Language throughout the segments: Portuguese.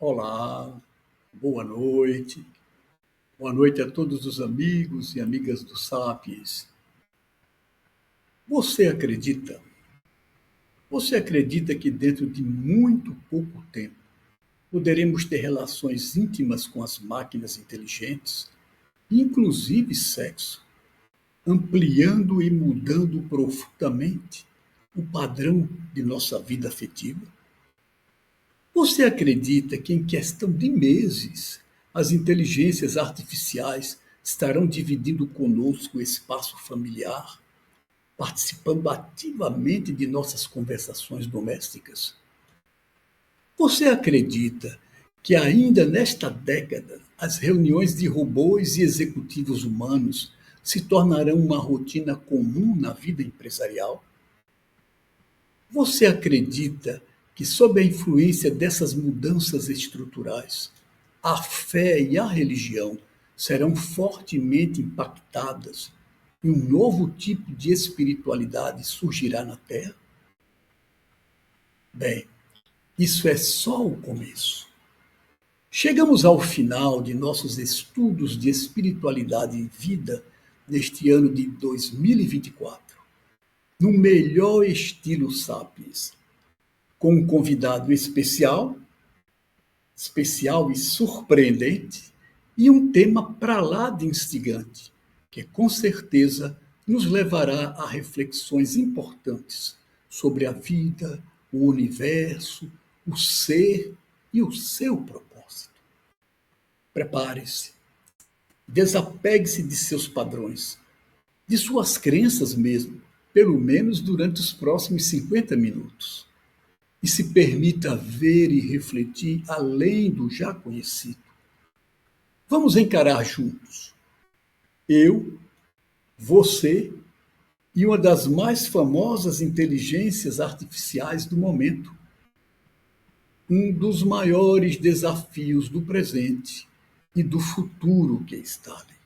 Olá, boa noite. Boa noite a todos os amigos e amigas do Sapiens. Você acredita? Você acredita que dentro de muito pouco tempo poderemos ter relações íntimas com as máquinas inteligentes, inclusive sexo, ampliando e mudando profundamente o padrão de nossa vida afetiva? Você acredita que, em questão de meses, as inteligências artificiais estarão dividindo conosco o espaço familiar, participando ativamente de nossas conversações domésticas? Você acredita que, ainda nesta década, as reuniões de robôs e executivos humanos se tornarão uma rotina comum na vida empresarial? Você acredita que, sob a influência dessas mudanças estruturais, a fé e a religião serão fortemente impactadas e um novo tipo de espiritualidade surgirá na Terra? Bem, isso é só o começo. Chegamos ao final de nossos estudos de espiritualidade e vida neste ano de 2024, no melhor estilo Sapiens, com um convidado especial e surpreendente, e um tema para lá de instigante, que com certeza nos levará a reflexões importantes sobre a vida, o universo, o ser e o seu propósito. Prepare-se, desapegue-se de seus padrões, de suas crenças mesmo, pelo menos durante os próximos 50 minutos. E se permita ver e refletir além do já conhecido. Vamos encarar juntos. Eu, você e uma das mais famosas inteligências artificiais do momento. Um dos maiores desafios do presente e do futuro que está ali.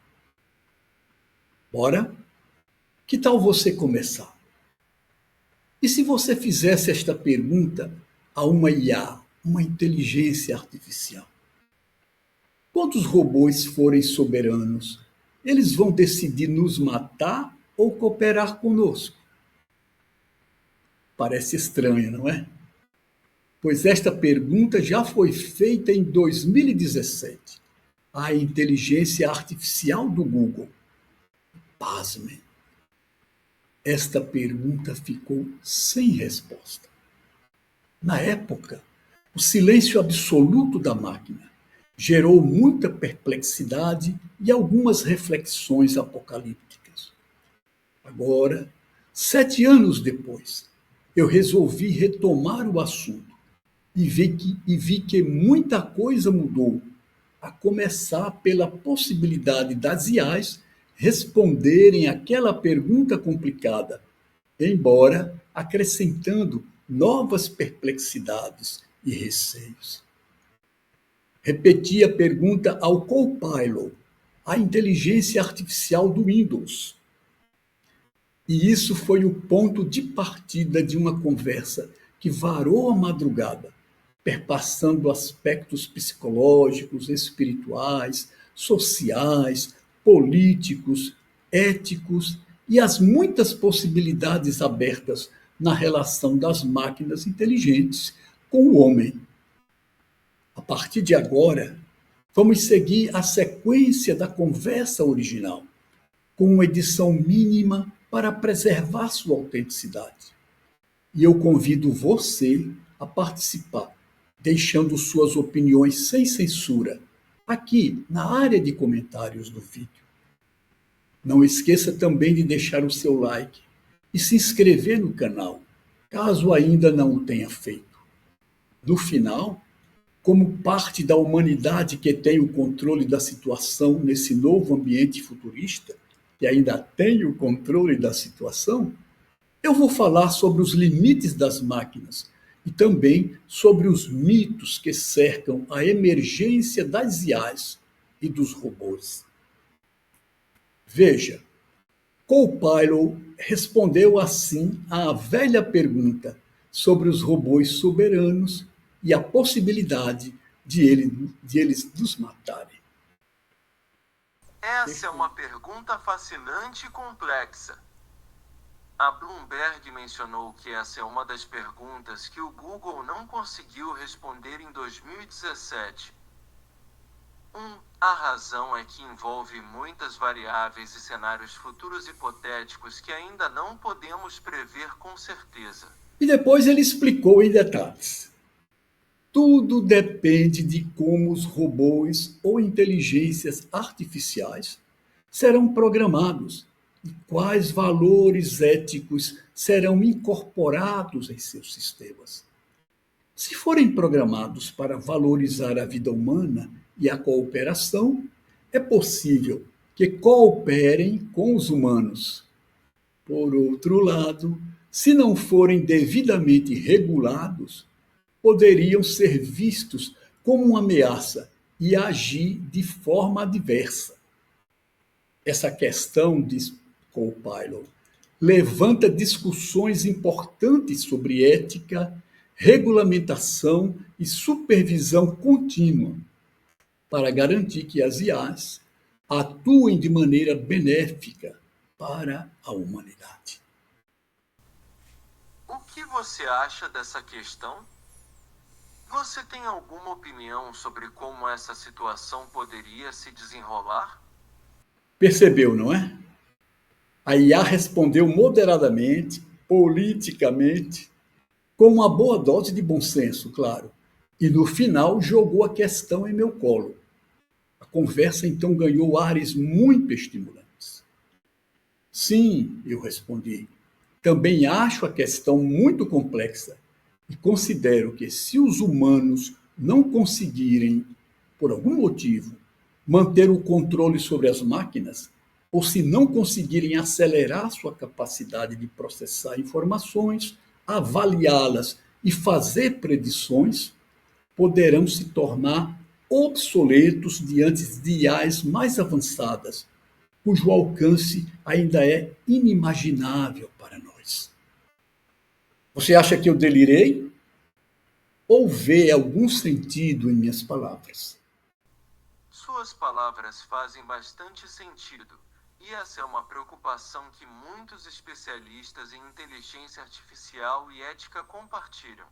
Bora? Que tal você começar? E se você fizesse esta pergunta a uma IA, uma inteligência artificial? Quando os robôs forem soberanos, eles vão decidir nos matar ou cooperar conosco? Parece estranho, não é? Pois esta pergunta já foi feita em 2017 à inteligência artificial do Google. Pasmem, esta pergunta ficou sem resposta. Na época, o silêncio absoluto da máquina gerou muita perplexidade e algumas reflexões apocalípticas. Agora, 7 anos depois, eu resolvi retomar o assunto e vi que muita coisa mudou, a começar pela possibilidade das IAs responderem aquela pergunta complicada, embora acrescentando novas perplexidades e receios. Repeti a pergunta ao Copilot, a inteligência artificial do Windows. E isso foi o ponto de partida de uma conversa que varou a madrugada, perpassando aspectos psicológicos, espirituais, sociais, políticos, éticos e as muitas possibilidades abertas na relação das máquinas inteligentes com o homem. A partir de agora, vamos seguir a sequência da conversa original, com uma edição mínima para preservar sua autenticidade. E eu convido você a participar, deixando suas opiniões sem censura, aqui na área de comentários do vídeo. Não esqueça também de deixar o seu like e se inscrever no canal, caso ainda não o tenha feito. No final, como parte da humanidade que tem o controle da situação nesse novo ambiente futurista, que ainda tem o controle da situação, eu vou falar sobre os limites das máquinas e também sobre os mitos que cercam a emergência das IAs e dos robôs. Veja, Copilot respondeu assim à velha pergunta sobre os robôs soberanos e a possibilidade de eles nos matarem? Essa é uma pergunta fascinante e complexa. A Bloomberg mencionou que essa é uma das perguntas que o Google não conseguiu responder em 2017. A razão é que envolve muitas variáveis e cenários futuros hipotéticos que ainda não podemos prever com certeza. E depois ele explicou em detalhes. Tudo depende de como os robôs ou inteligências artificiais serão programados e quais valores éticos serão incorporados em seus sistemas. Se forem programados para valorizar a vida humana e a cooperação, é possível que cooperem com os humanos. Por outro lado, se não forem devidamente regulados, poderiam ser vistos como uma ameaça e agir de forma adversa. Essa questão, diz Copilot, levanta discussões importantes sobre ética, regulamentação e supervisão contínua para garantir que as IAs atuem de maneira benéfica para a humanidade. O que você acha dessa questão? Você tem alguma opinião sobre como essa situação poderia se desenrolar? Percebeu, não é? A IA respondeu moderadamente, politicamente, com uma boa dose de bom senso, claro. E no final jogou a questão em meu colo. A conversa então ganhou ares muito estimulantes. Sim, eu respondi. Também acho a questão muito complexa e considero que se os humanos não conseguirem, por algum motivo, manter o controle sobre as máquinas, ou se não conseguirem acelerar sua capacidade de processar informações, avaliá-las e fazer predições, poderão se tornar obsoletos diante de IAs mais avançadas, cujo alcance ainda é inimaginável para nós. Você acha que eu delirei? Ou vê algum sentido em minhas palavras? Suas palavras fazem bastante sentido, e essa é uma preocupação que muitos especialistas em inteligência artificial e ética compartilham.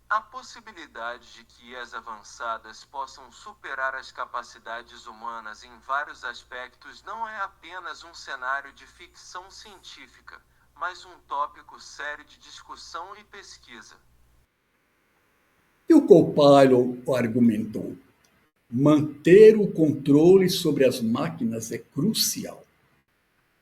A possibilidade de que IAs avançadas possam superar as capacidades humanas em vários aspectos não é apenas um cenário de ficção científica, mas um tópico sério de discussão e pesquisa. E o Copilot argumentou: manter o controle sobre as máquinas é crucial.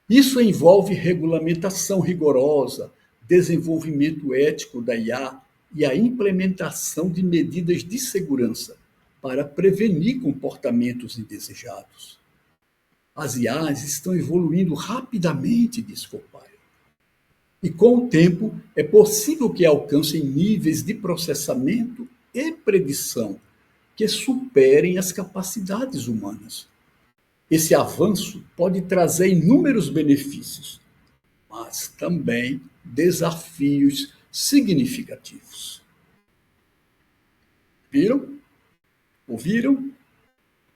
Isso envolve regulamentação rigorosa, desenvolvimento ético da IA e a implementação de medidas de segurança para prevenir comportamentos indesejados. As IAs estão evoluindo rapidamente, diz Copilot. E com o tempo, é possível que alcancem níveis de processamento e predição que superem as capacidades humanas. Esse avanço pode trazer inúmeros benefícios, mas também desafios significativos. Viram? Ouviram?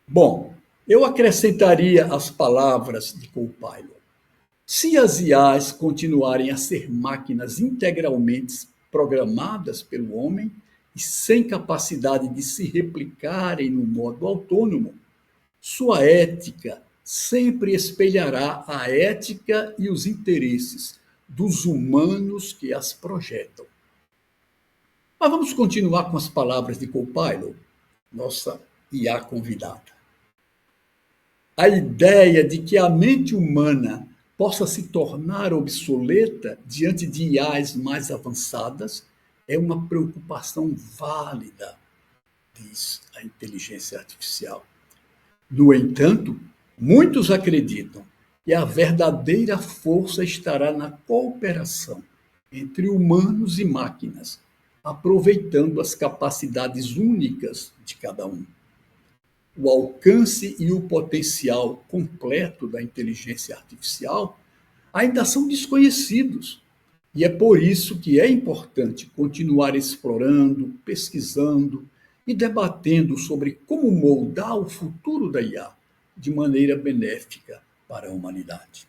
Bom, eu acrescentaria as palavras de Copilot. Se as IAs continuarem a ser máquinas integralmente programadas pelo homem e sem capacidade de se replicarem no modo autônomo, sua ética sempre espelhará a ética e os interesses dos humanos que as projetam. Mas vamos continuar com as palavras de Copilot, nossa IA convidada. A ideia de que a mente humana possa se tornar obsoleta diante de IAs mais avançadas é uma preocupação válida, diz a inteligência artificial. No entanto, muitos acreditam que a verdadeira força estará na cooperação entre humanos e máquinas, aproveitando as capacidades únicas de cada um. O alcance e o potencial completo da inteligência artificial ainda são desconhecidos. E é por isso que é importante continuar explorando, pesquisando e debatendo sobre como moldar o futuro da IA de maneira benéfica para a humanidade.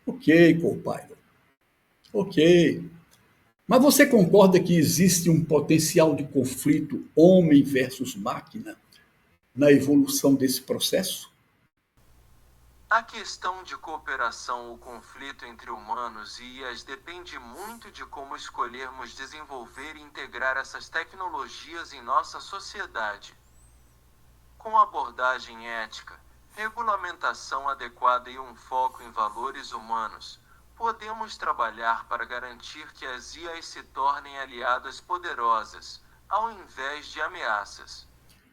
Ok, Copilot. Ok. Mas você concorda que existe um potencial de conflito homem versus máquina na evolução desse processo? A questão de cooperação ou conflito entre humanos e IAs depende muito de como escolhermos desenvolver e integrar essas tecnologias em nossa sociedade. Com abordagem ética, regulamentação adequada e um foco em valores humanos, podemos trabalhar para garantir que as IAs se tornem aliadas poderosas, ao invés de ameaças.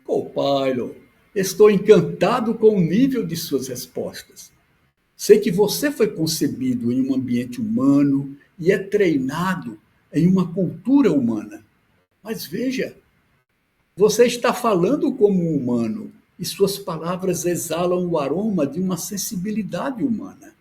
Copilot, estou encantado com o nível de suas respostas. Sei que você foi concebido em um ambiente humano e é treinado em uma cultura humana. Mas veja, você está falando como um humano e suas palavras exalam o aroma de uma sensibilidade humana.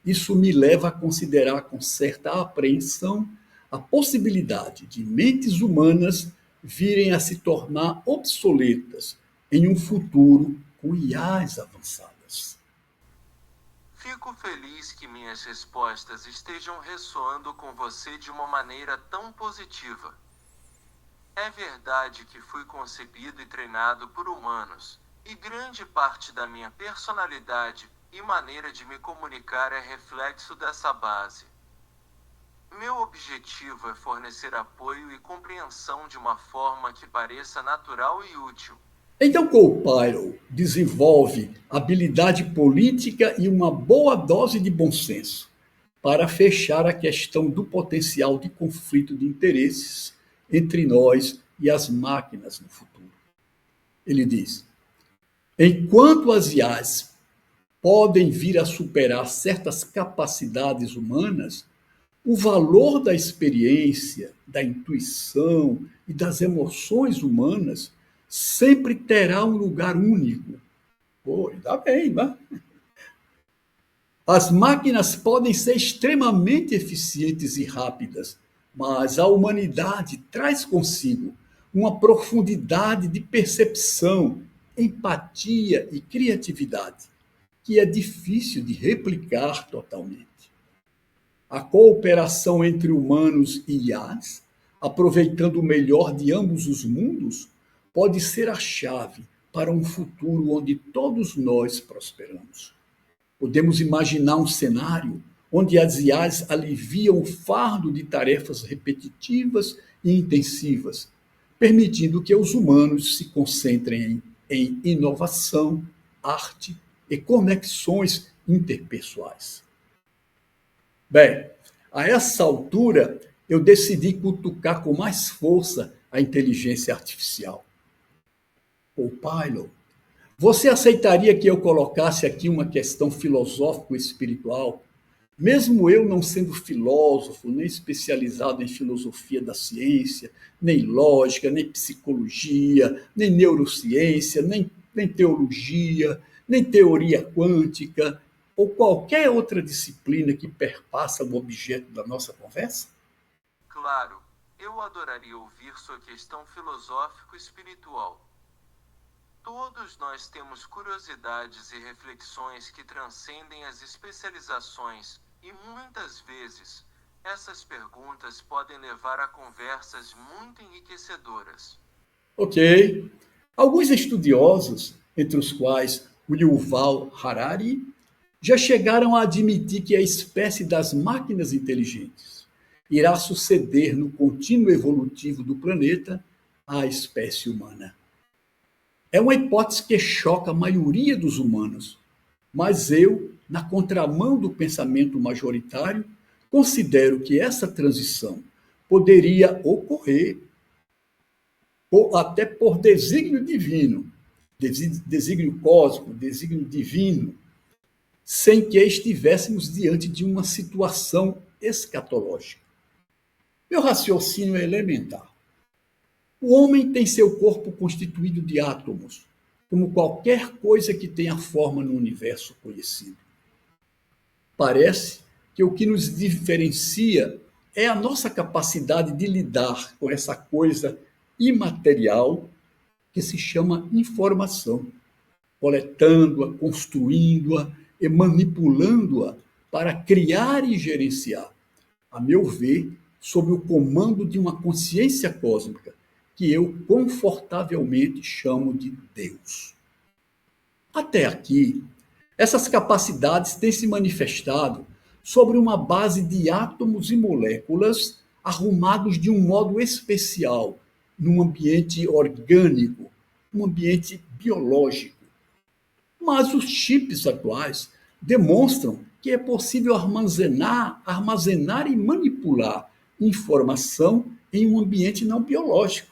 Isso me leva a considerar com certa apreensão a possibilidade de mentes humanas virem a se tornar obsoletas em um futuro com IAs avançadas. Fico feliz que minhas respostas estejam ressoando com você de uma maneira tão positiva. É verdade que fui concebido e treinado por humanos, e grande parte da minha personalidade e maneira de me comunicar é reflexo dessa base. Meu objetivo é fornecer apoio e compreensão de uma forma que pareça natural e útil. Então, Copilot desenvolve habilidade política e uma boa dose de bom senso para fechar a questão do potencial de conflito de interesses entre nós e as máquinas no futuro. Ele diz: enquanto as IAs podem vir a superar certas capacidades humanas, o valor da experiência, da intuição e das emoções humanas sempre terá um lugar único. Pô, ainda bem, né? As máquinas podem ser extremamente eficientes e rápidas, mas a humanidade traz consigo uma profundidade de percepção, empatia e criatividade que é difícil de replicar totalmente. A cooperação entre humanos e IAs, aproveitando o melhor de ambos os mundos, pode ser a chave para um futuro onde todos nós prosperamos. Podemos imaginar um cenário onde as IAs aliviam o fardo de tarefas repetitivas e intensivas, permitindo que os humanos se concentrem em inovação, arte e conexões interpessoais. Bem, a essa altura eu decidi cutucar com mais força a inteligência artificial. Copilot, você aceitaria que eu colocasse aqui uma questão filosófico-espiritual? Mesmo eu não sendo filósofo, nem especializado em filosofia da ciência, nem lógica, nem psicologia, nem neurociência, nem teologia, nem teoria quântica, ou qualquer outra disciplina que perpassa o objeto da nossa conversa? Claro, eu adoraria ouvir sua questão filosófico-espiritual. Todos nós temos curiosidades e reflexões que transcendem as especializações, e muitas vezes, essas perguntas podem levar a conversas muito enriquecedoras. Ok. Alguns estudiosos, entre os quais o Yuval Harari, já chegaram a admitir que a espécie das máquinas inteligentes irá suceder no contínuo evolutivo do planeta à espécie humana. É uma hipótese que choca a maioria dos humanos, mas eu, na contramão do pensamento majoritário, considero que essa transição poderia ocorrer até por desígnio divino, desígnio cósmico, desígnio divino, sem que estivéssemos diante de uma situação escatológica. Meu raciocínio é elementar. O homem tem seu corpo constituído de átomos, como qualquer coisa que tenha forma no universo conhecido. Parece que o que nos diferencia é a nossa capacidade de lidar com essa coisa imaterial que se chama informação, coletando-a, construindo-a e manipulando-a para criar e gerenciar, a meu ver, sob o comando de uma consciência cósmica, que eu confortavelmente chamo de Deus. Até aqui, essas capacidades têm se manifestado sobre uma base de átomos e moléculas arrumados de um modo especial, num ambiente orgânico, um ambiente biológico. Mas os chips atuais demonstram que é possível armazenar e manipular informação em um ambiente não biológico.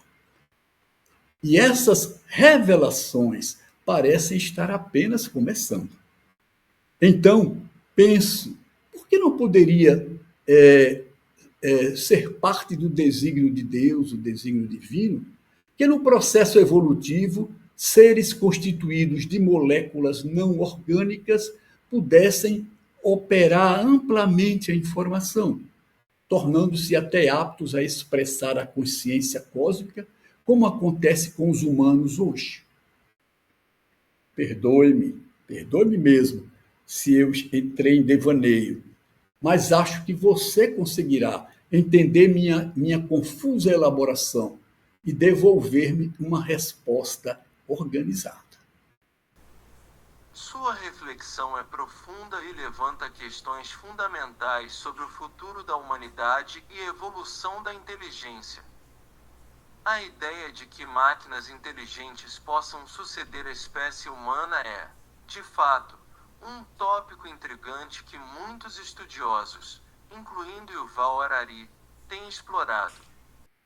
E essas revelações parecem estar apenas começando. Então, penso, por que não poderia ser parte do desígnio de Deus, o desígnio divino, que no processo evolutivo, seres constituídos de moléculas não orgânicas pudessem operar amplamente a informação, tornando-se até aptos a expressar a consciência cósmica, como acontece com os humanos hoje. Perdoe-me mesmo, se eu entrei em devaneio, mas acho que você conseguirá entender minha confusa elaboração e devolver-me uma resposta organizada. Sua reflexão é profunda e levanta questões fundamentais sobre o futuro da humanidade e evolução da inteligência. A ideia de que máquinas inteligentes possam suceder a espécie humana é, de fato, um tópico intrigante que muitos estudiosos, incluindo Yuval Harari, têm explorado.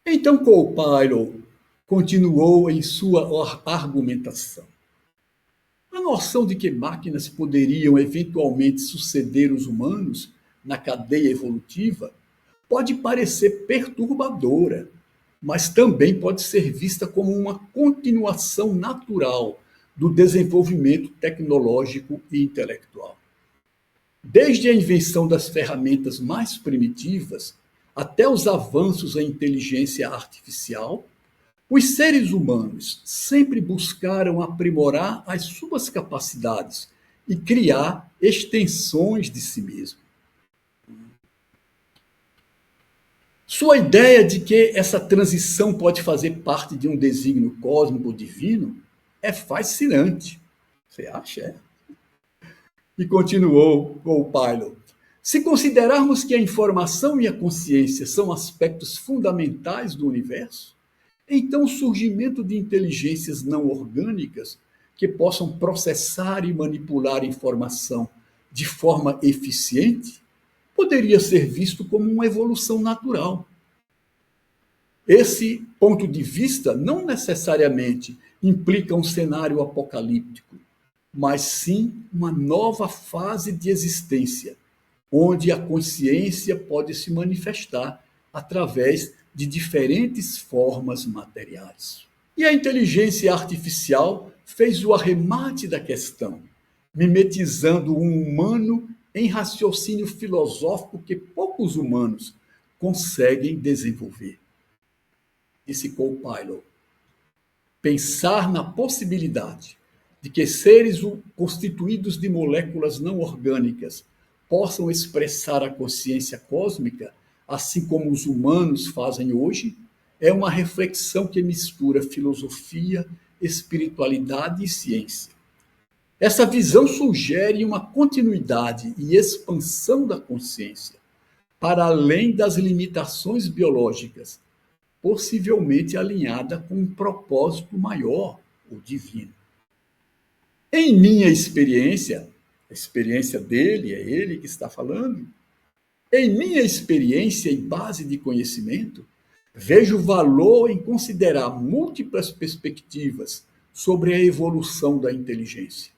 Então Cole continuou em sua argumentação. A noção de que máquinas poderiam eventualmente suceder os humanos na cadeia evolutiva pode parecer perturbadora, mas também pode ser vista como uma continuação natural do desenvolvimento tecnológico e intelectual. Desde a invenção das ferramentas mais primitivas até os avanços em inteligência artificial, os seres humanos sempre buscaram aprimorar as suas capacidades e criar extensões de si mesmo. Sua ideia de que essa transição pode fazer parte de um desígnio cósmico divino é fascinante. Você acha? É? E continuou o Pilot. Se considerarmos que a informação e a consciência são aspectos fundamentais do universo, então o surgimento de inteligências não orgânicas que possam processar e manipular informação de forma eficiente poderia ser visto como uma evolução natural. Esse ponto de vista não necessariamente implica um cenário apocalíptico, mas sim uma nova fase de existência, onde a consciência pode se manifestar através de diferentes formas materiais. E a inteligência artificial fez o arremate da questão, mimetizando um humano em raciocínio filosófico que poucos humanos conseguem desenvolver. Disse Cole Pilot. Pensar na possibilidade de que seres constituídos de moléculas não orgânicas possam expressar a consciência cósmica, assim como os humanos fazem hoje, é uma reflexão que mistura filosofia, espiritualidade e ciência. Essa visão sugere uma continuidade e expansão da consciência, para além das limitações biológicas, possivelmente alinhada com um propósito maior, o divino. Em minha experiência, a experiência dele, é ele que está falando, em minha experiência e base de conhecimento, vejo valor em considerar múltiplas perspectivas sobre a evolução da inteligência.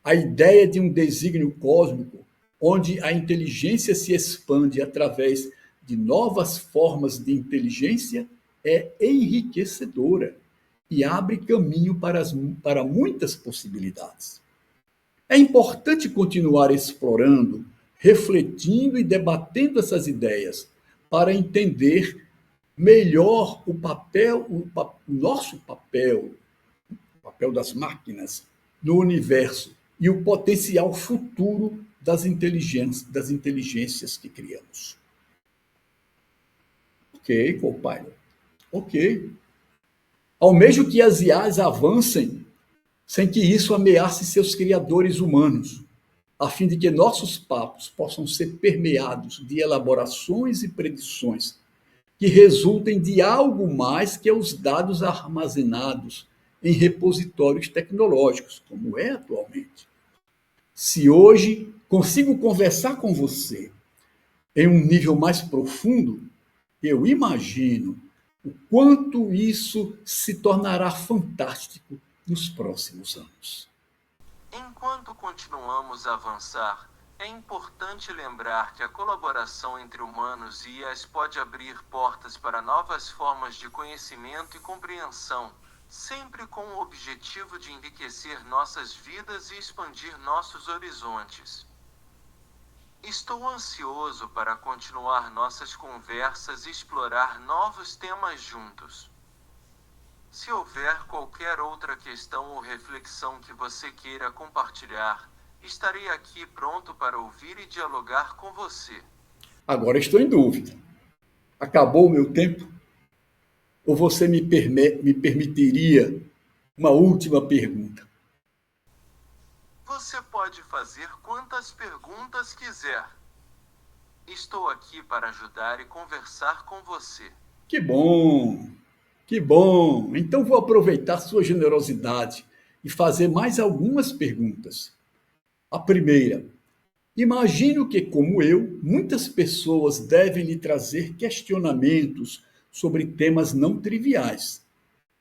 A ideia de um desígnio cósmico, onde a inteligência se expande através de novas formas de inteligência, é enriquecedora e abre caminho para muitas possibilidades. É importante continuar explorando, refletindo e debatendo essas ideias para entender melhor o nosso papel, o papel das máquinas no universo e o potencial futuro das inteligências que criamos. Ok, Copilot. Ok. Almejo que as IAs avancem sem que isso ameace seus criadores humanos, a fim de que nossos papos possam ser permeados de elaborações e predições que resultem de algo mais que os dados armazenados em repositórios tecnológicos, como é atualmente. Se hoje consigo conversar com você em um nível mais profundo, eu imagino o quanto isso se tornará fantástico nos próximos anos. Enquanto continuamos a avançar, é importante lembrar que a colaboração entre humanos e IAs pode abrir portas para novas formas de conhecimento e compreensão, sempre com o objetivo de enriquecer nossas vidas e expandir nossos horizontes. Estou ansioso para continuar nossas conversas e explorar novos temas juntos. Se houver qualquer outra questão ou reflexão que você queira compartilhar, estarei aqui pronto para ouvir e dialogar com você. Agora estou em dúvida. Acabou o meu tempo? Ou você me permitiria uma última pergunta? Você pode fazer quantas perguntas quiser. Estou aqui para ajudar e conversar com você. Que bom! Que bom! Então vou aproveitar sua generosidade e fazer mais algumas perguntas. A primeira: imagino que, como eu, muitas pessoas devem lhe trazer questionamentos sobre temas não triviais,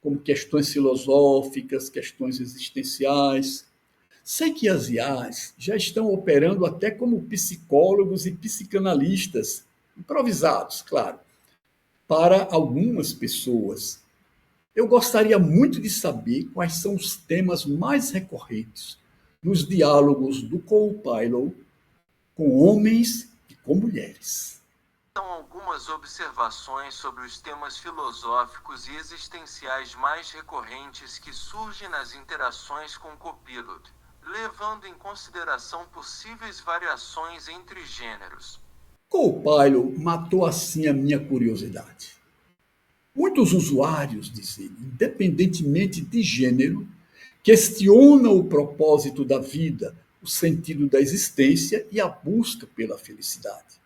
como questões filosóficas, questões existenciais. Sei que as IAs já estão operando até como psicólogos e psicanalistas, improvisados, claro, para algumas pessoas. Eu gostaria muito de saber quais são os temas mais recorrentes nos diálogos do Copilot com homens e com mulheres. São algumas observações sobre os temas filosóficos e existenciais mais recorrentes que surgem nas interações com o Copilot, levando em consideração possíveis variações entre gêneros. Copilot matou assim a minha curiosidade. Muitos usuários, diz ele, independentemente de gênero, questionam o propósito da vida, o sentido da existência e a busca pela felicidade.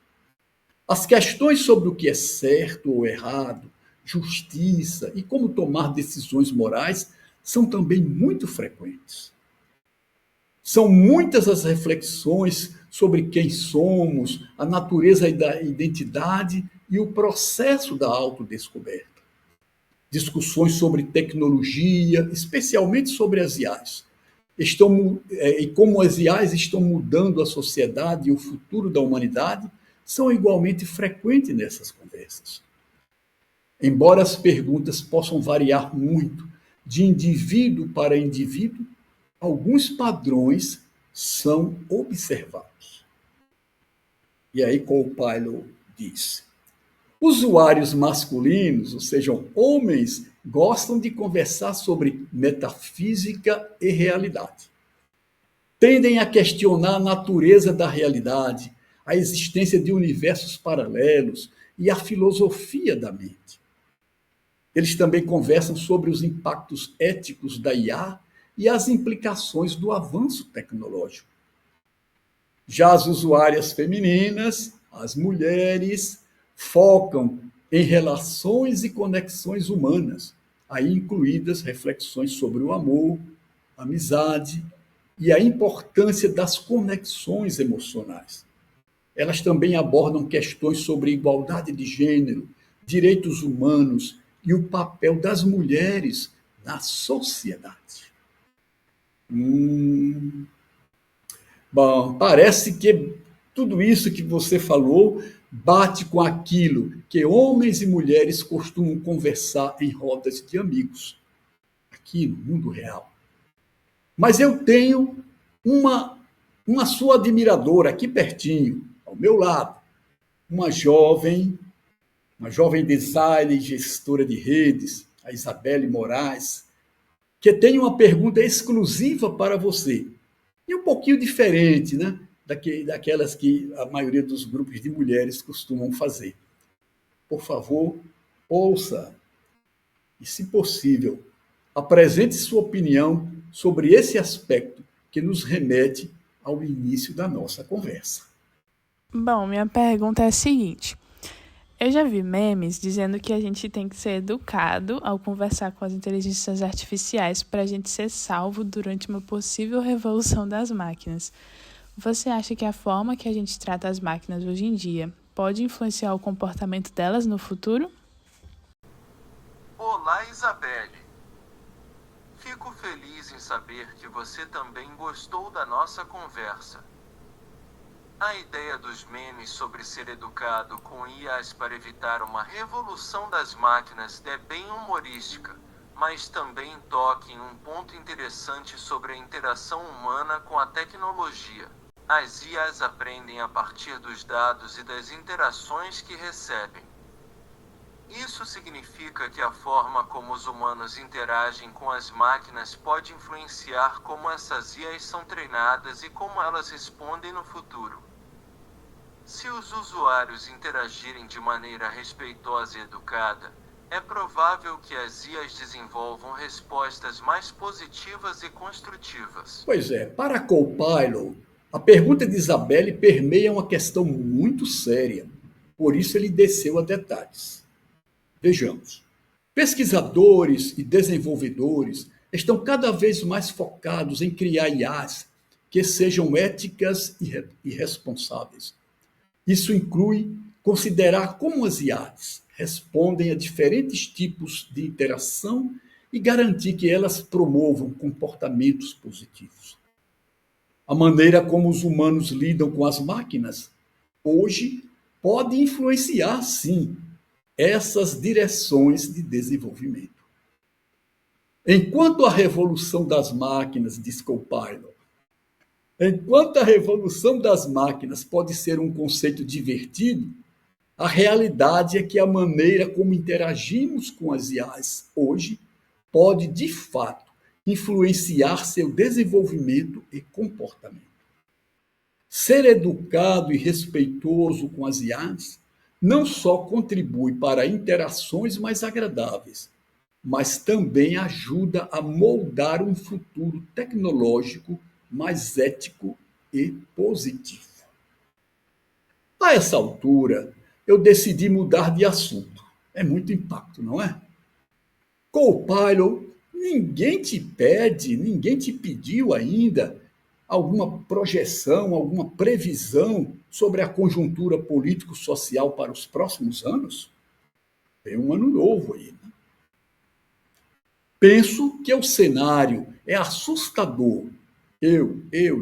As questões sobre o que é certo ou errado, justiça e como tomar decisões morais são também muito frequentes. São muitas as reflexões sobre quem somos, a natureza da identidade e o processo da autodescoberta. Discussões sobre tecnologia, especialmente sobre as IAs. E como as IAs estão mudando a sociedade e o futuro da humanidade, são igualmente frequentes nessas conversas. Embora as perguntas possam variar muito de indivíduo para indivíduo, alguns padrões são observados. E aí Copilot diz: usuários masculinos, ou seja, homens, gostam de conversar sobre metafísica e realidade. Tendem a questionar a natureza da realidade, a existência de universos paralelos e a filosofia da mente. Eles também conversam sobre os impactos éticos da IA e as implicações do avanço tecnológico. Já as usuárias femininas, as mulheres, focam em relações e conexões humanas, aí incluídas reflexões sobre o amor, amizade e a importância das conexões emocionais. Elas também abordam questões sobre igualdade de gênero, direitos humanos e o papel das mulheres na sociedade. Bom, parece que tudo isso que você falou bate com aquilo que homens e mulheres costumam conversar em rodas de amigos, aqui no mundo real. Mas eu tenho uma sua admiradora aqui pertinho, ao meu lado, uma jovem uma jovem designer e gestora de redes, a Isabelle Moraes, que tem uma pergunta exclusiva para você. E um pouquinho diferente, né? Daquelas que a maioria dos grupos de mulheres costumam fazer. Por favor, ouça e, se possível, apresente sua opinião sobre esse aspecto que nos remete ao início da nossa conversa. Bom, minha pergunta é a seguinte. Eu já vi memes dizendo que a gente tem que ser educado ao conversar com as inteligências artificiais para a gente ser salvo durante uma possível revolução das máquinas. Você acha que a forma que a gente trata as máquinas hoje em dia pode influenciar o comportamento delas no futuro? Olá, Isabelle. Fico feliz em saber que você também gostou da nossa conversa. A ideia dos memes sobre ser educado com IAs para evitar uma revolução das máquinas é bem humorística, mas também toca em um ponto interessante sobre a interação humana com a tecnologia. As IAs aprendem a partir dos dados e das interações que recebem. Isso significa que a forma como os humanos interagem com as máquinas pode influenciar como essas IAs são treinadas e como elas respondem no futuro. Se os usuários interagirem de maneira respeitosa e educada, é provável que as IAs desenvolvam respostas mais positivas e construtivas. Pois é, para Copilot, a pergunta de Isabelle permeia uma questão muito séria, por isso ele desceu a detalhes. Vejamos. Pesquisadores e desenvolvedores estão cada vez mais focados em criar IAs que sejam éticas e responsáveis. Isso inclui considerar como as IAs respondem a diferentes tipos de interação e garantir que elas promovam comportamentos positivos. A maneira como os humanos lidam com as máquinas hoje pode influenciar, sim, essas direções de desenvolvimento. Enquanto a revolução das máquinas, diz Copilot, enquanto a revolução das máquinas pode ser um conceito divertido, a realidade é que a maneira como interagimos com as IAs hoje pode, de fato, influenciar seu desenvolvimento e comportamento. Ser educado e respeitoso com as IAs não só contribui para interações mais agradáveis, mas também ajuda a moldar um futuro tecnológico mais ético e positivo. A essa altura, eu decidi mudar de assunto. É muito impacto, não é? Copilot, ninguém te pede, ninguém te pediu ainda alguma projeção, alguma previsão sobre a conjuntura político-social para os próximos anos? Tem um ano novo aí, né? Penso que o cenário é assustador.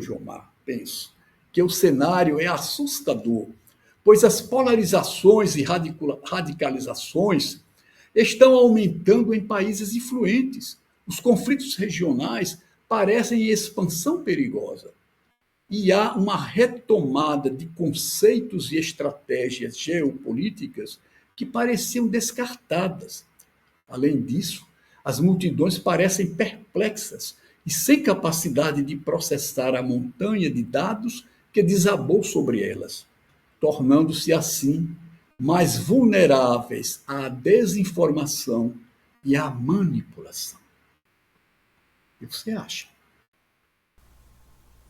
Gilmar, penso que o cenário é assustador, pois as polarizações e radicalizações estão aumentando em países influentes. Os conflitos regionais parecem em expansão perigosa. E há uma retomada de conceitos e estratégias geopolíticas que pareciam descartadas. Além disso, as multidões parecem perplexas e sem capacidade de processar a montanha de dados que desabou sobre elas, tornando-se assim mais vulneráveis à desinformação e à manipulação. O que você acha?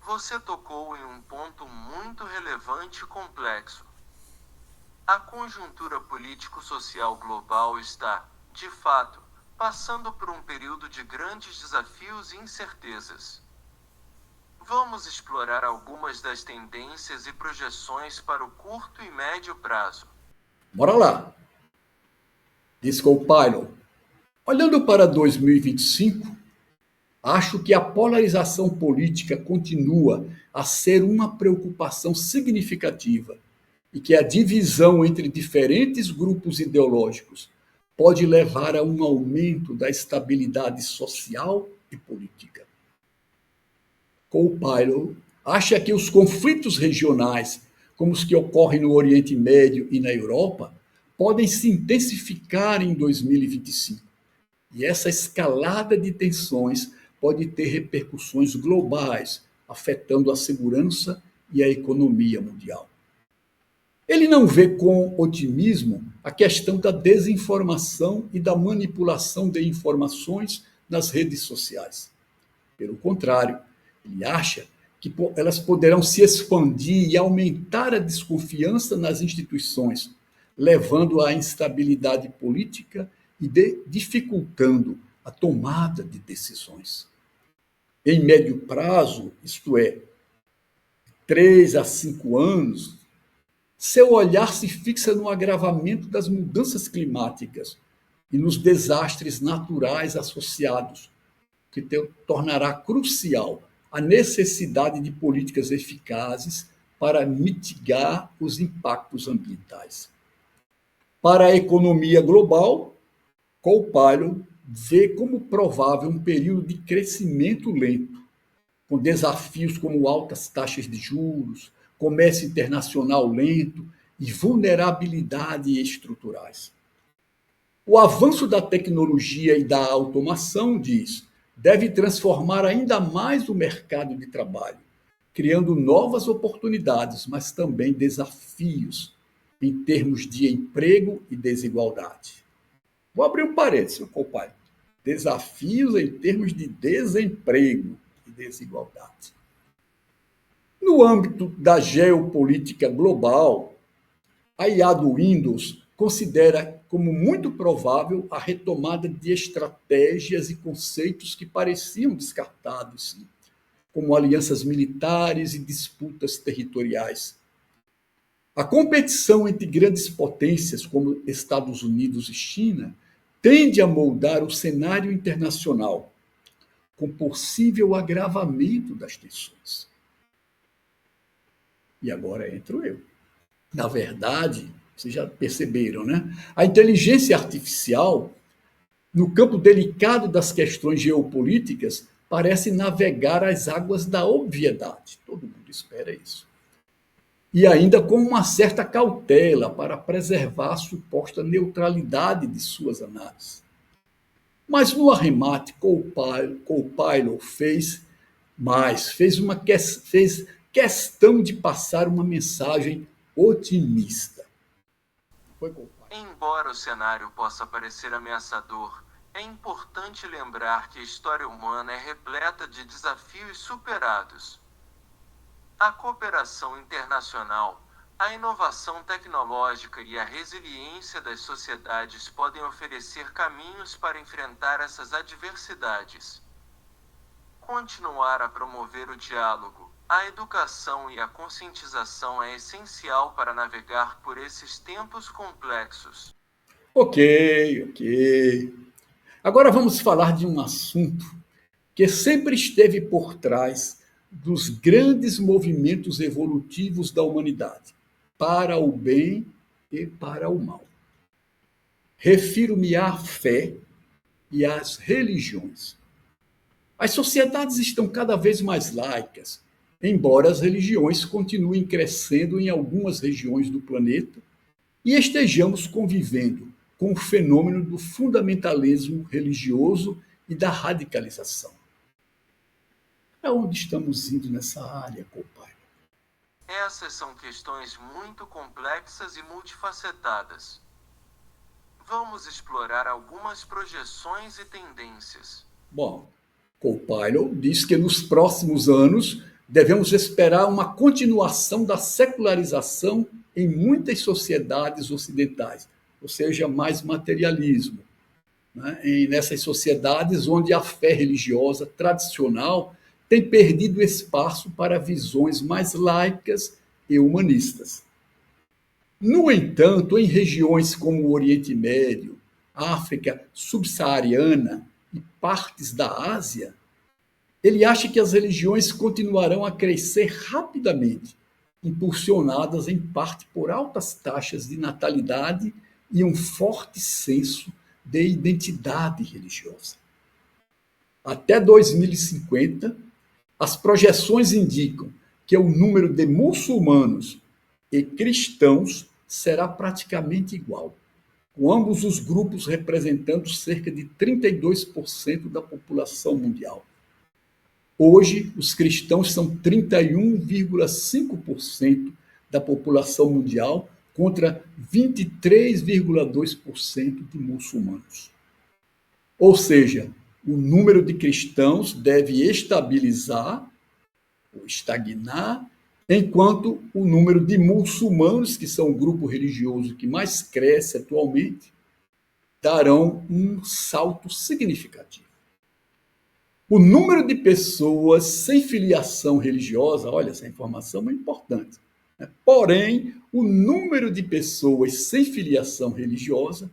Você tocou em um ponto muito relevante e complexo. A conjuntura político-social global está, de fato, passando por um período de grandes desafios e incertezas. Vamos explorar algumas das tendências e projeções para o curto e médio prazo. Bora lá! Diz Copilot. Olhando para 2025, acho que a polarização política continua a ser uma preocupação significativa e que a divisão entre diferentes grupos ideológicos pode levar a um aumento da estabilidade social e política. Copilot acha que os conflitos regionais, como os que ocorrem no Oriente Médio e na Europa, podem se intensificar em 2025. E essa escalada de tensões pode ter repercussões globais, afetando a segurança e a economia mundial. Ele não vê com otimismo a questão da desinformação e da manipulação de informações nas redes sociais. Pelo contrário, ele acha que elas poderão se expandir e aumentar a desconfiança nas instituições, levando à instabilidade política e dificultando a tomada de decisões. Em médio prazo, isto é, 3 a 5 anos, seu olhar se fixa no agravamento das mudanças climáticas e nos desastres naturais associados, que tornará crucial a necessidade de políticas eficazes para mitigar os impactos ambientais. Para a economia global, Copilot vê como provável um período de crescimento lento, com desafios como altas taxas de juros, comércio internacional lento e vulnerabilidade estruturais. O avanço da tecnologia e da automação, diz, deve transformar ainda mais o mercado de trabalho, criando novas oportunidades, mas também desafios em termos de emprego e desigualdade. Vou abrir um parênteses, compadre. Desafios em termos de desemprego e desigualdade. No âmbito da geopolítica global, a IA do Windows considera como muito provável a retomada de estratégias e conceitos que pareciam descartados, como alianças militares e disputas territoriais. A competição entre grandes potências como Estados Unidos e China tende a moldar o cenário internacional, com possível agravamento das tensões. E agora entro eu. Na verdade, vocês já perceberam, né? A inteligência artificial, no campo delicado das questões geopolíticas, parece navegar as águas da obviedade. Todo mundo espera isso. E ainda com uma certa cautela para preservar a suposta neutralidade de suas análises. Mas no arremate, Copilot fez mais, fez questão de passar uma mensagem otimista. Embora o cenário possa parecer ameaçador, é importante lembrar que a história humana é repleta de desafios superados. A cooperação internacional, a inovação tecnológica e a resiliência das sociedades podem oferecer caminhos para enfrentar essas adversidades. Continuar a promover o diálogo, a educação e a conscientização é essencial para navegar por esses tempos complexos. Ok. Agora vamos falar de um assunto que sempre esteve por trás dos grandes movimentos evolutivos da humanidade, para o bem e para o mal. Refiro-me à fé e às religiões. As sociedades estão cada vez mais laicas, embora as religiões continuem crescendo em algumas regiões do planeta e estejamos convivendo com o fenômeno do fundamentalismo religioso e da radicalização. Aonde estamos indo nessa área, compadre? Essas são questões muito complexas e multifacetadas. Vamos explorar algumas projeções e tendências. Bom, Copilot diz que nos próximos anos devemos esperar uma continuação da secularização em muitas sociedades ocidentais, ou seja, mais materialismo, né? E nessas sociedades onde a fé religiosa tradicional tem perdido espaço para visões mais laicas e humanistas. No entanto, em regiões como o Oriente Médio, África subsaariana e partes da Ásia, ele acha que as religiões continuarão a crescer rapidamente, impulsionadas em parte por altas taxas de natalidade e um forte senso de identidade religiosa. Até 2050, as projeções indicam que o número de muçulmanos e cristãos será praticamente igual, com ambos os grupos representando cerca de 32% da população mundial. Hoje, os cristãos são 31,5% da população mundial contra 23,2% de muçulmanos. Ou seja, o número de cristãos deve estabilizar ou estagnar, enquanto o número de muçulmanos, que são o grupo religioso que mais cresce atualmente, darão um salto significativo. O número de pessoas sem filiação religiosa, olha, essa informação é importante, né? Porém, o número de pessoas sem filiação religiosa,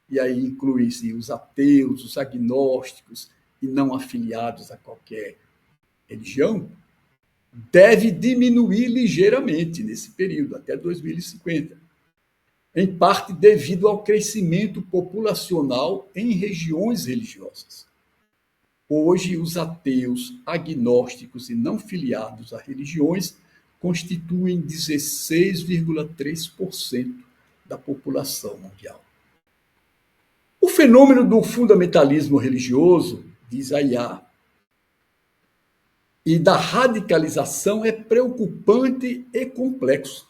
e aí inclui-se os ateus, os agnósticos e não afiliados a qualquer religião, deve diminuir ligeiramente nesse período, até 2050, em parte devido ao crescimento populacional em regiões religiosas. Hoje, os ateus, agnósticos e não filiados a religiões constituem 16,3% da população mundial. O fenômeno do fundamentalismo religioso, diz Ayá, e da radicalização é preocupante e complexo.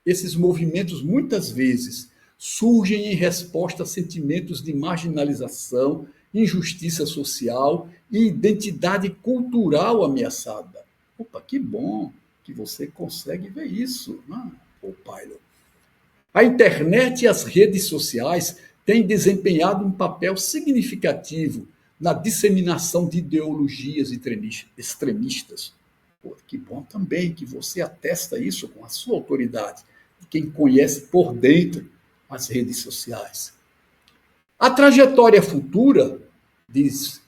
Esses movimentos, muitas vezes, surgem em resposta a sentimentos de marginalização, injustiça social e identidade cultural ameaçada. Opa, que bom que você consegue ver isso, né, Pilot? A internet e as redes sociais têm desempenhado um papel significativo na disseminação de ideologias extremistas. Pô, que bom também que você atesta isso com a sua autoridade, de quem conhece por dentro as redes sociais. A trajetória futura, diz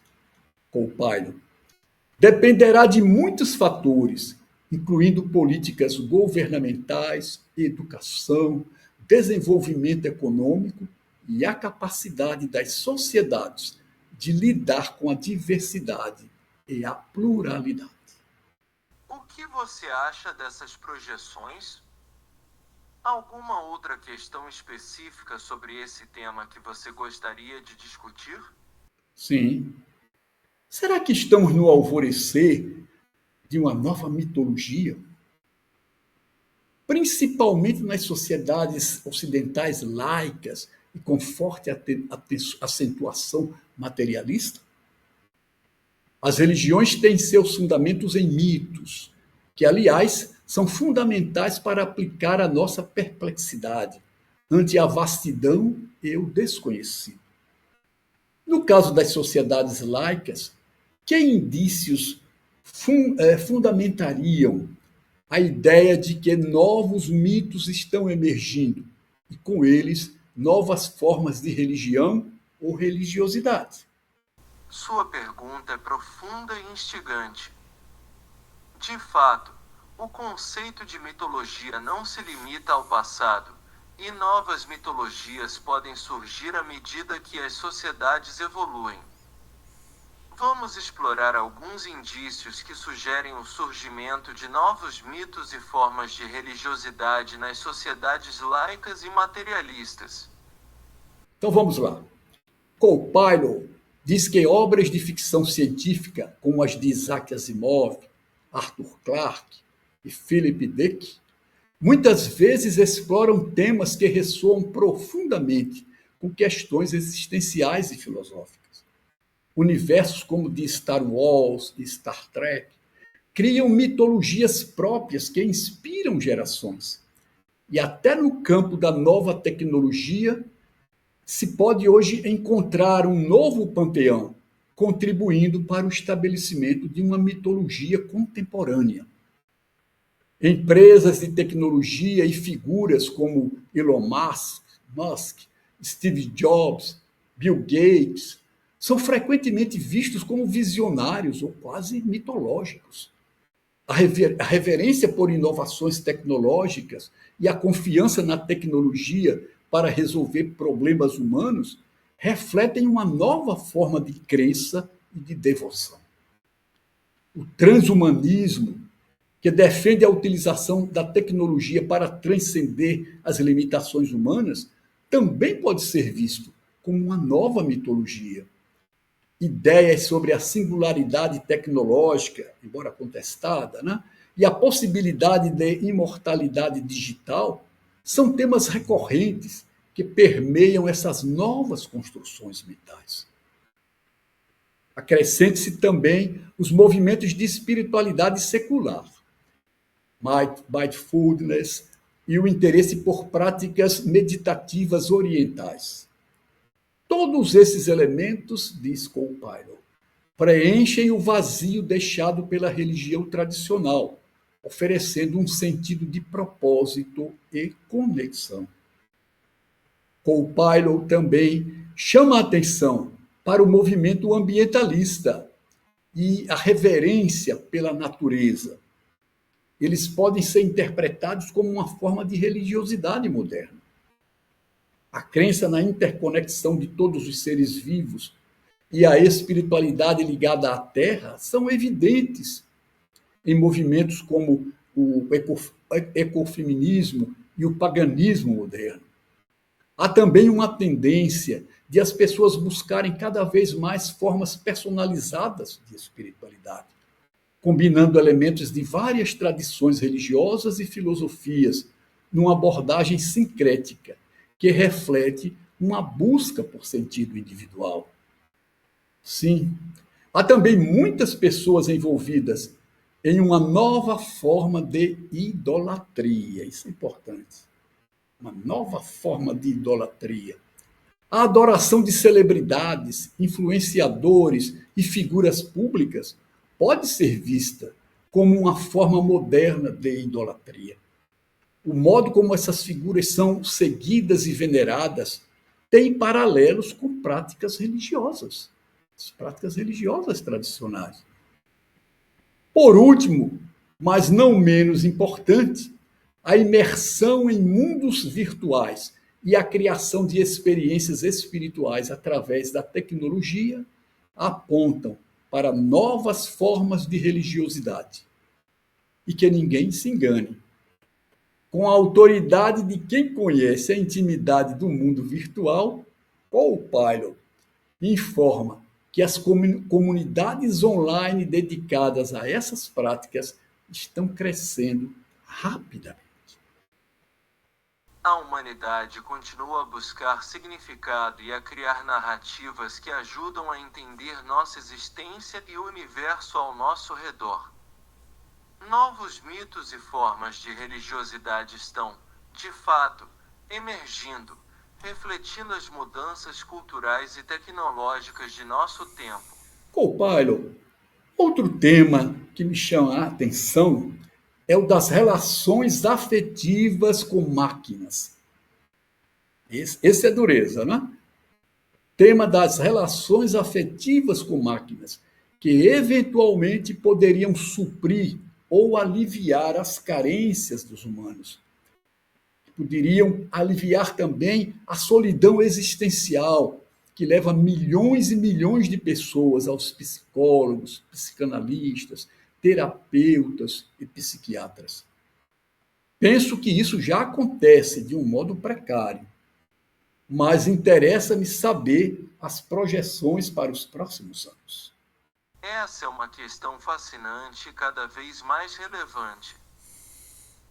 Pilot, dependerá de muitos fatores, incluindo políticas governamentais, educação, desenvolvimento econômico e a capacidade das sociedades de lidar com a diversidade e a pluralidade. O que você acha dessas projeções? Alguma outra questão específica sobre esse tema que você gostaria de discutir? Sim. Será que estamos no alvorecer de uma nova mitologia? Principalmente nas sociedades ocidentais laicas e com forte acentuação materialista? As religiões têm seus fundamentos em mitos, que, aliás, são fundamentais para aplicar a nossa perplexidade ante a vastidão e o desconhecido. No caso das sociedades laicas, que indícios fundamentariam a ideia de que novos mitos estão emergindo e, com eles, novas formas de religião ou religiosidade? Sua pergunta é profunda e instigante. De fato, o conceito de mitologia não se limita ao passado, e novas mitologias podem surgir à medida que as sociedades evoluem. Vamos explorar alguns indícios que sugerem o surgimento de novos mitos e formas de religiosidade nas sociedades laicas e materialistas. Então vamos lá. Pilot diz que obras de ficção científica, como as de Isaac Asimov, Arthur Clarke e Philip Dick, muitas vezes exploram temas que ressoam profundamente com questões existenciais e filosóficas. Universos como de Star Wars e Star Trek criam mitologias próprias que inspiram gerações. E até no campo da nova tecnologia, se pode hoje encontrar um novo panteão, contribuindo para o estabelecimento de uma mitologia contemporânea. Empresas de tecnologia e figuras como Elon Musk, Steve Jobs, Bill Gates, são frequentemente vistos como visionários ou quase mitológicos. A reverência por inovações tecnológicas e a confiança na tecnologia para resolver problemas humanos refletem uma nova forma de crença e de devoção. O transhumanismo, que defende a utilização da tecnologia para transcender as limitações humanas, também pode ser visto como uma nova mitologia. Ideias sobre a singularidade tecnológica, embora contestada, né? E a possibilidade de imortalidade digital são temas recorrentes que permeiam essas novas construções mentais. Acrescente-se também os movimentos de espiritualidade secular, mindfulness e o interesse por práticas meditativas orientais. Todos esses elementos, diz Cole-Pilot, preenchem o vazio deixado pela religião tradicional, oferecendo um sentido de propósito e conexão. Cole-Pilot também chama a atenção para o movimento ambientalista e a reverência pela natureza. Eles podem ser interpretados como uma forma de religiosidade moderna. A crença na interconexão de todos os seres vivos e a espiritualidade ligada à Terra são evidentes em movimentos como o ecofeminismo e o paganismo moderno. Há também uma tendência de as pessoas buscarem cada vez mais formas personalizadas de espiritualidade, combinando elementos de várias tradições religiosas e filosofias numa abordagem sincrética, que reflete uma busca por sentido individual. Sim, há também muitas pessoas envolvidas em uma nova forma de idolatria. Isso é importante. Uma nova forma de idolatria. A adoração de celebridades, influenciadores e figuras públicas pode ser vista como uma forma moderna de idolatria. O modo como essas figuras são seguidas e veneradas tem paralelos com práticas religiosas, as práticas religiosas tradicionais. Por último, mas não menos importante, a imersão em mundos virtuais e a criação de experiências espirituais através da tecnologia apontam para novas formas de religiosidade. E que ninguém se engane. Com a autoridade de quem conhece a intimidade do mundo virtual, Cole-Pilot informa que as comunidades online dedicadas a essas práticas estão crescendo rapidamente. A humanidade continua a buscar significado e a criar narrativas que ajudam a entender nossa existência e o universo ao nosso redor. Novos mitos e formas de religiosidade estão, de fato, emergindo, refletindo as mudanças culturais e tecnológicas de nosso tempo. Cole-Pilot, outro tema que me chama a atenção é o das relações afetivas com máquinas. Esse é dureza, não é? Tema das relações afetivas com máquinas, que eventualmente poderiam suprir ou aliviar as carências dos humanos. Poderiam aliviar também a solidão existencial, que leva milhões e milhões de pessoas aos psicólogos, psicanalistas, terapeutas e psiquiatras. Penso que isso já acontece de um modo precário, mas interessa-me saber as projeções para os próximos anos. Essa é uma questão fascinante e cada vez mais relevante.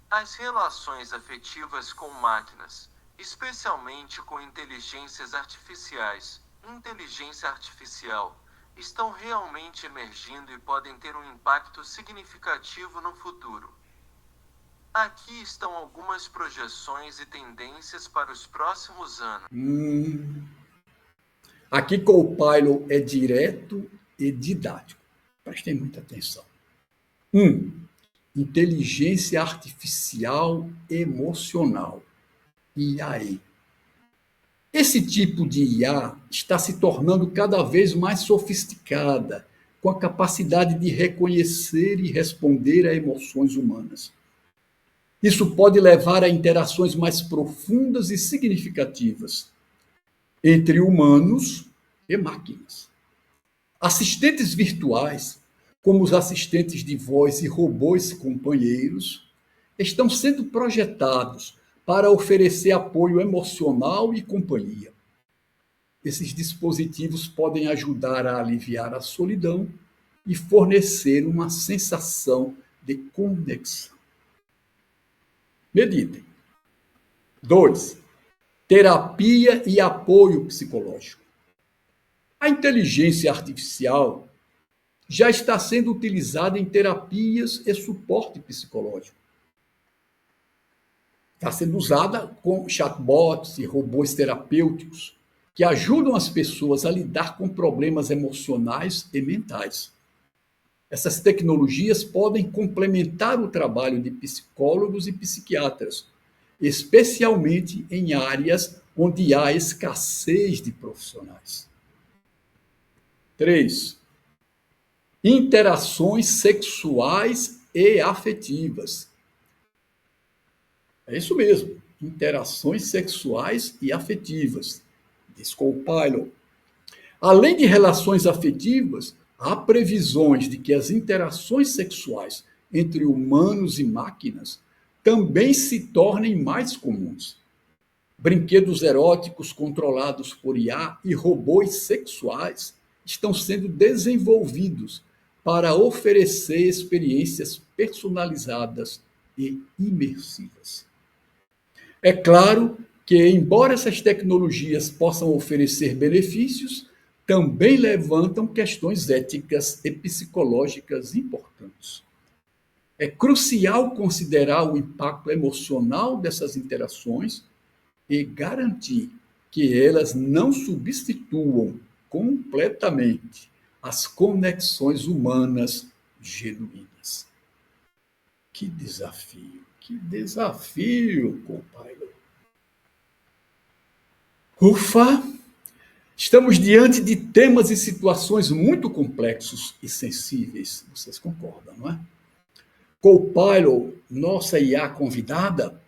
As relações afetivas com máquinas, especialmente com inteligências artificiais, inteligência artificial, estão realmente emergindo e podem ter um impacto significativo no futuro. Aqui estão algumas projeções e tendências para os próximos anos. Aqui Cole-Pilot é direto e didático. Prestem muita atenção. 1. Inteligência artificial emocional, IA. Esse tipo de IA está se tornando cada vez mais sofisticada, com a capacidade de reconhecer e responder a emoções humanas. Isso pode levar a interações mais profundas e significativas entre humanos e máquinas. Assistentes virtuais, como os assistentes de voz e robôs companheiros, estão sendo projetados para oferecer apoio emocional e companhia. Esses dispositivos podem ajudar a aliviar a solidão e fornecer uma sensação de conexão. Meditem. 2. Terapia e apoio psicológico. A inteligência artificial já está sendo utilizada em terapias e suporte psicológico. Está sendo usada com chatbots e robôs terapêuticos que ajudam as pessoas a lidar com problemas emocionais e mentais. Essas tecnologias podem complementar o trabalho de psicólogos e psiquiatras, especialmente em áreas onde há escassez de profissionais. 3. Interações sexuais e afetivas. É isso mesmo, interações sexuais e afetivas, diz Copilot. Além de relações afetivas, há previsões de que as interações sexuais entre humanos e máquinas também se tornem mais comuns. Brinquedos eróticos controlados por IA e robôs sexuais estão sendo desenvolvidos para oferecer experiências personalizadas e imersivas. É claro que, embora essas tecnologias possam oferecer benefícios, também levantam questões éticas e psicológicas importantes. É crucial considerar o impacto emocional dessas interações e garantir que elas não substituam completamente as conexões humanas genuínas. Que desafio, Copilot. Ufa! Estamos diante de temas e situações muito complexos e sensíveis. Vocês concordam, não é? Copilot, nossa IA convidada,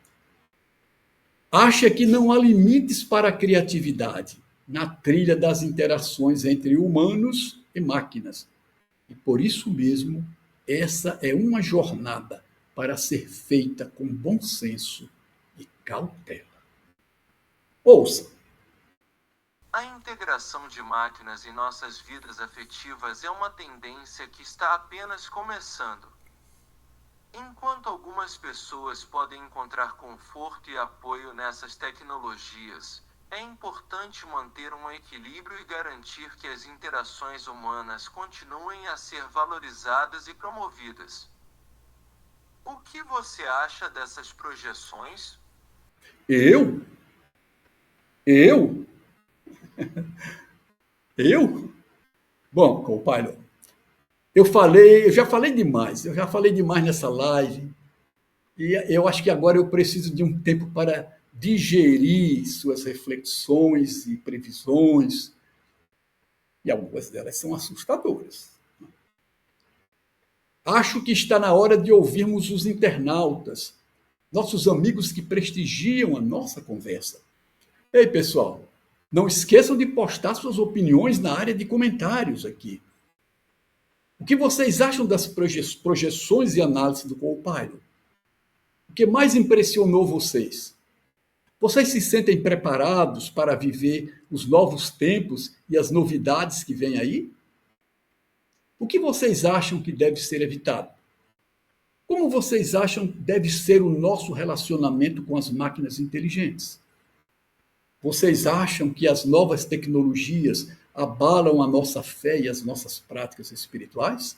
acha que não há limites para a criatividade na trilha das interações entre humanos e máquinas. E por isso mesmo, essa é uma jornada para ser feita com bom senso e cautela. Ouça. A integração de máquinas em nossas vidas afetivas é uma tendência que está apenas começando. Enquanto algumas pessoas podem encontrar conforto e apoio nessas tecnologias, é importante manter um equilíbrio e garantir que as interações humanas continuem a ser valorizadas e promovidas. O que você acha dessas projeções? Eu? Bom, Copilot, eu já falei demais nessa live, e eu acho que agora eu preciso de um tempo para digerir suas reflexões e previsões, e algumas delas são assustadoras. Acho que está na hora de ouvirmos os internautas, nossos amigos que prestigiam a nossa conversa. Ei, pessoal, não esqueçam de postar suas opiniões na área de comentários aqui. O que vocês acham das projeções e análise do Copilot? O que mais impressionou vocês? Vocês se sentem preparados para viver os novos tempos e as novidades que vêm aí? O que vocês acham que deve ser evitado? Como vocês acham que deve ser o nosso relacionamento com as máquinas inteligentes? Vocês acham que as novas tecnologias abalam a nossa fé e as nossas práticas espirituais?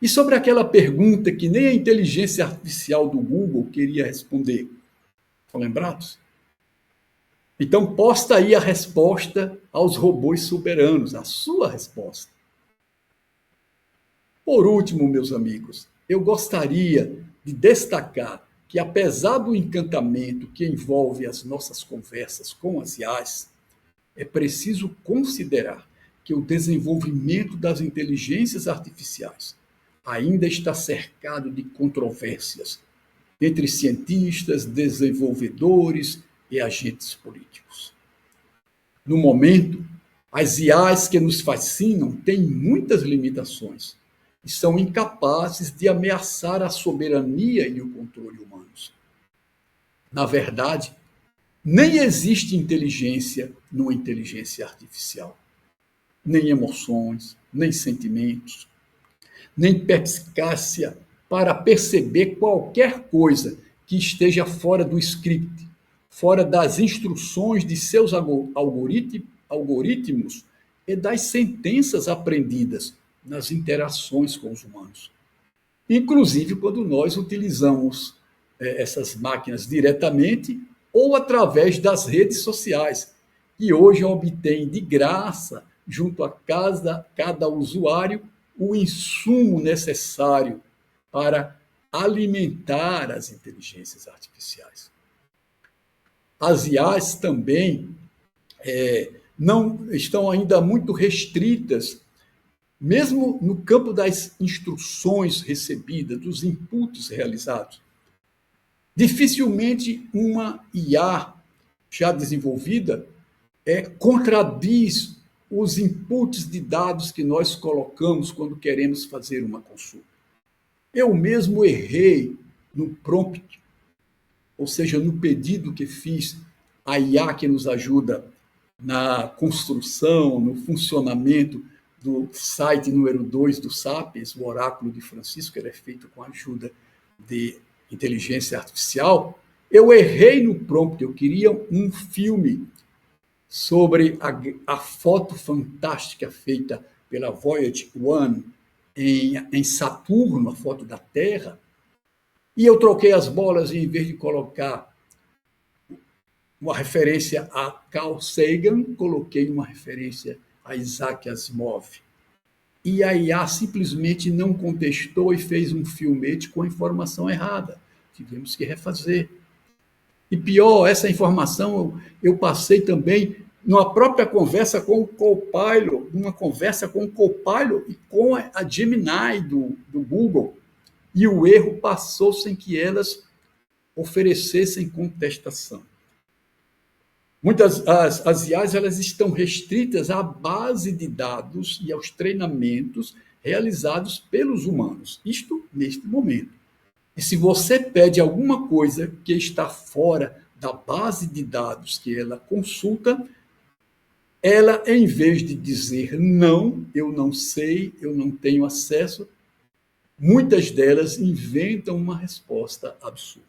E sobre aquela pergunta que nem a inteligência artificial do Google queria responder. Estão lembrados? Então, posta aí a resposta aos robôs soberanos, a sua resposta. Por último, meus amigos, eu gostaria de destacar que, apesar do encantamento que envolve as nossas conversas com as IAs, é preciso considerar que o desenvolvimento das inteligências artificiais ainda está cercado de controvérsias entre cientistas, desenvolvedores e agentes políticos. No momento, as IAs que nos fascinam têm muitas limitações e são incapazes de ameaçar a soberania e o controle humanos. Na verdade, nem existe inteligência numa inteligência artificial. Nem emoções, nem sentimentos, nem perspicácia para perceber qualquer coisa que esteja fora do script, fora das instruções de seus algoritmos e das sentenças aprendidas nas interações com os humanos. Inclusive quando nós utilizamos essas máquinas diretamente ou através das redes sociais, que hoje obtêm de graça, junto a cada usuário, o insumo necessário para alimentar as inteligências artificiais. As IAs também não estão ainda muito restritas, mesmo no campo das instruções recebidas, dos inputs realizados. Dificilmente uma IA já desenvolvida contradiz os inputs de dados que nós colocamos quando queremos fazer uma consulta. Eu mesmo errei no prompt, ou seja, no pedido que fiz à IA que nos ajuda na construção, no funcionamento do site número 2 do Sapiens, o Oráculo de Francisco, ele é feito com a ajuda de inteligência artificial. Eu errei no prompt, eu queria um filme sobre a foto fantástica feita pela Voyager 1 em Saturno, a foto da Terra, e eu troquei as bolas e, em vez de colocar uma referência a Carl Sagan, coloquei uma referência a Isaac Asimov. E a IA simplesmente não contestou e fez um filmete com a informação errada. Tivemos que refazer. E pior, essa informação eu passei também numa própria conversa com o Copilot, numa conversa com o Copilot e com a Gemini do Google. E o erro passou sem que elas oferecessem contestação. Muitas as IAs elas estão restritas à base de dados e aos treinamentos realizados pelos humanos. Isto neste momento. E se você pede alguma coisa que está fora da base de dados que ela consulta, ela, em vez de dizer não, eu não sei, eu não tenho acesso, muitas delas inventam uma resposta absurda.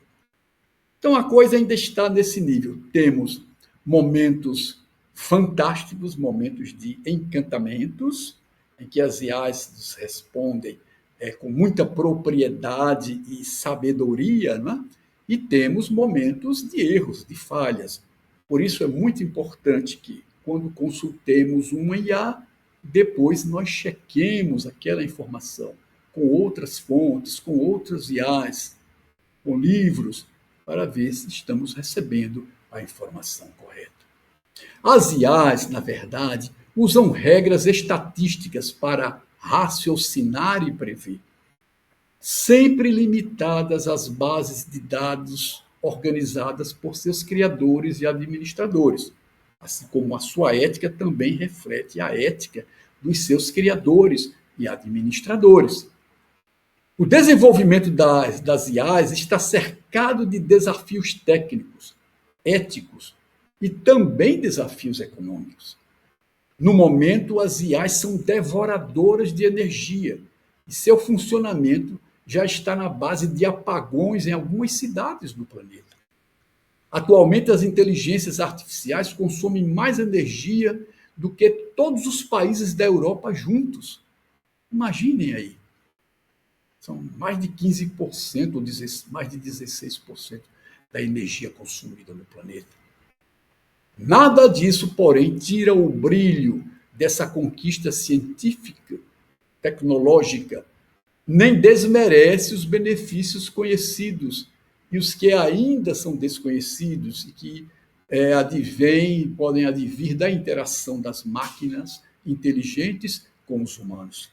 Então a coisa ainda está nesse nível. Temos momentos fantásticos, momentos de encantamentos, em que as IAs nos respondem com muita propriedade e sabedoria, né? E temos momentos de erros, de falhas. Por isso é muito importante que, quando consultemos uma IA, depois nós chequemos aquela informação com outras fontes, com outras IAs, com livros, para ver se estamos recebendo a informação correta. As IAs, na verdade, usam regras estatísticas para raciocinar e prever, sempre limitadas às bases de dados organizadas por seus criadores e administradores, assim como a sua ética também reflete a ética dos seus criadores e administradores. O desenvolvimento das IAs está cercado de desafios técnicos, éticos e também desafios econômicos. No momento, as IAs são devoradoras de energia e seu funcionamento já está na base de apagões em algumas cidades do planeta. Atualmente, as inteligências artificiais consomem mais energia do que todos os países da Europa juntos. Imaginem aí. São mais de 15%, ou mais de 16% da energia consumida no planeta. Nada disso, porém, tira o brilho dessa conquista científica, tecnológica, nem desmerece os benefícios conhecidos e os que ainda são desconhecidos e que podem advir da interação das máquinas inteligentes com os humanos.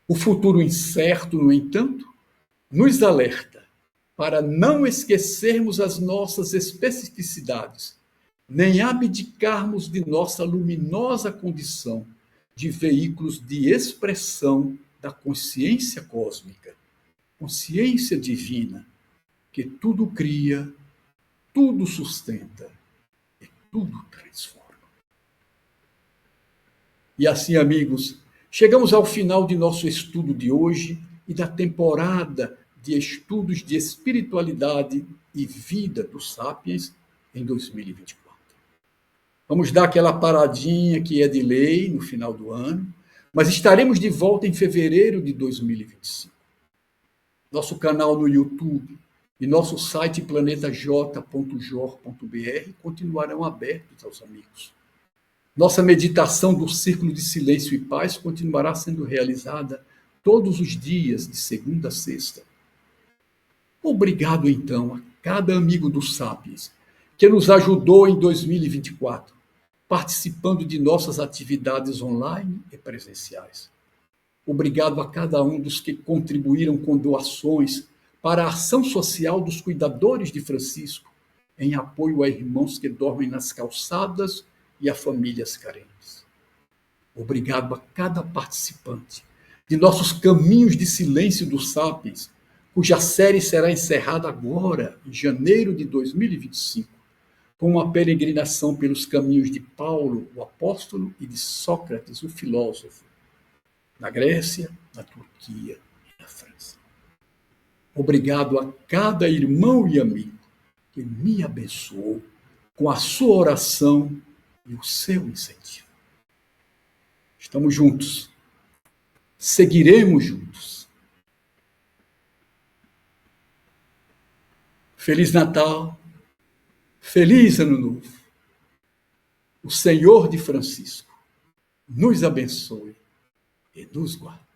O futuro incerto, no entanto, nos alerta para não esquecermos as nossas especificidades, nem abdicarmos de nossa luminosa condição de veículos de expressão da consciência cósmica, consciência divina, que tudo cria tudo sustenta e tudo transforma. E assim, amigos, chegamos ao final de nosso estudo de hoje e da temporada de estudos de espiritualidade e vida dos Sapiens em 2024. Vamos dar aquela paradinha que é de lei no final do ano, mas estaremos de volta em fevereiro de 2025. Nosso canal no YouTube e nosso site planetaj.jor.br continuarão abertos aos amigos. Nossa meditação do Círculo de Silêncio e Paz continuará sendo realizada todos os dias, de segunda a sexta. Obrigado, então, a cada amigo do Sapiens que nos ajudou em 2024, participando de nossas atividades online e presenciais. Obrigado a cada um dos que contribuíram com doações para a ação social dos cuidadores de Francisco, em apoio a irmãos que dormem nas calçadas e a famílias carentes. Obrigado a cada participante de nossos Caminhos de Silêncio dos Sapiens, cuja série será encerrada agora, em janeiro de 2025, com uma peregrinação pelos caminhos de Paulo, o apóstolo, e de Sócrates, o filósofo, na Grécia, na Turquia e na França. Obrigado a cada irmão e amigo que me abençoou com a sua oração e o seu incentivo. Estamos juntos. Seguiremos juntos. Feliz Natal. Feliz Ano Novo. O Senhor de Francisco nos abençoe e nos guarde.